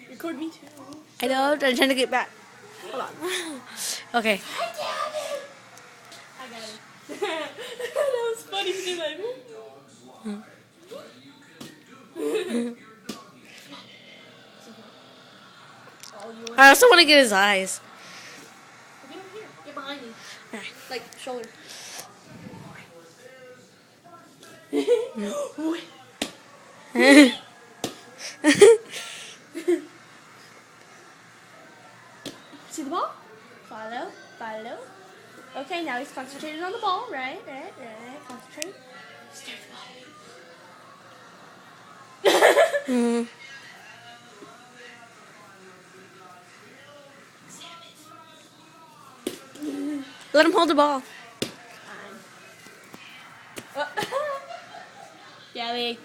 Record me too. I know, I'm trying to get back. Hold on. Okay. I got it. That was funny. She did like. I also want to get his eyes. Get over here. Get behind me. Alright. Like shoulder. See the ball? Follow. Follow. Okay, now he's concentrated on the ball. Right. Concentrate. Stare at the ball. Let him hold the ball. Gabby.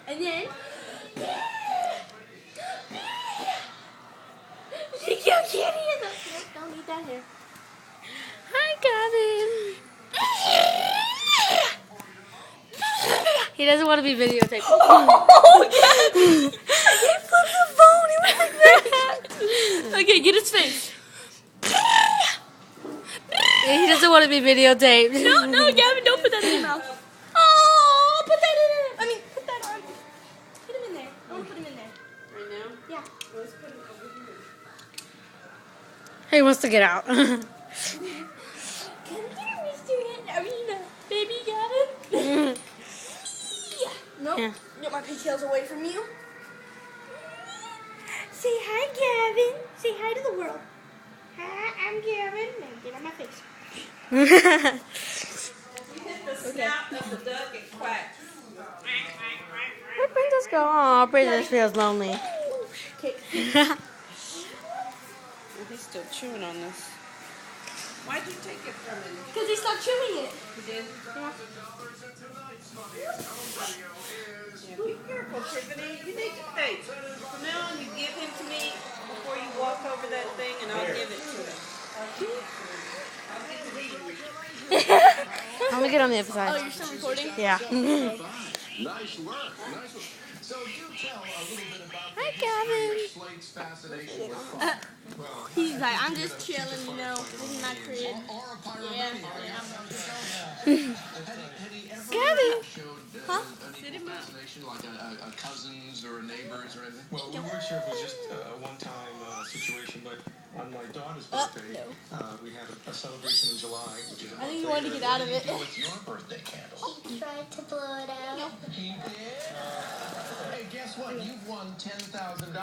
And then. You can't hear that. Don't eat that here. Hi, Gavin. He doesn't want to be videotaped. Oh, yes! He flipped the phone. He went like that. Okay, get his face. He doesn't want to be videotaped. No, Gavin, don't put that in your mouth. Oh, put that in it. I mean, put that on. Put him in there. I want to put him in there. Right now? Yeah. Let's put him over here. He wants to get out. Come here, Mr. Arena. Baby Gavin. Nope. Yeah. Get my pigtails away from you. Say hi, Gavin. Say hi to the world. Hi, I'm Gavin. Now get on my face. You hit the snout of the duck and quacks. Where'd Princess go? Aw, Princess feels lonely. Okay. He's still chewing on this. Why'd you take it from him? Because he stopped chewing it. You did? Yeah. Yeah, be careful, Tiffany. You need to stay. From now on, you give him to me before you walk over that thing, and I'll give it to him. I'll get I'm gonna get on the other side. Oh, you're still recording? Yeah. Nice work. Nice work. So do tell a little bit about Hi, the Gavin. history of Slate's fascination with fun. Well, He's like, I'm just chilling, you know. This is my crib. or a pirate Yeah. radio. Yeah. Had he ever Gavin. showed Huh? an equal fascination like a cousin's or a neighbor's or anything? Well, we weren't sure if it was just a one-time situation, but on my daughter's birthday, we had a celebration in July, which is a I think you wanted to get out of it. What's your birthday candle? Tried to blow it out. He did? Hey, guess what? You've won $10,000.